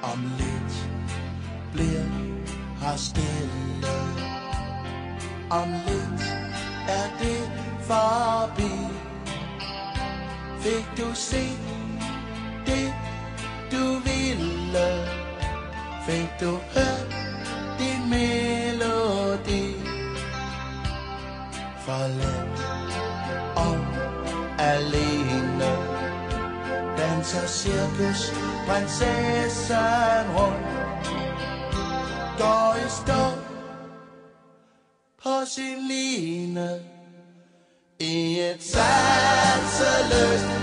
Om lidt bliver her stille. Om lidt er det forbi. Fik du set det du ville? Fik du hørt din melodi? Forladt og alene danser cirkusprinsessen rundt. Går i stå på sin line i et sanseløst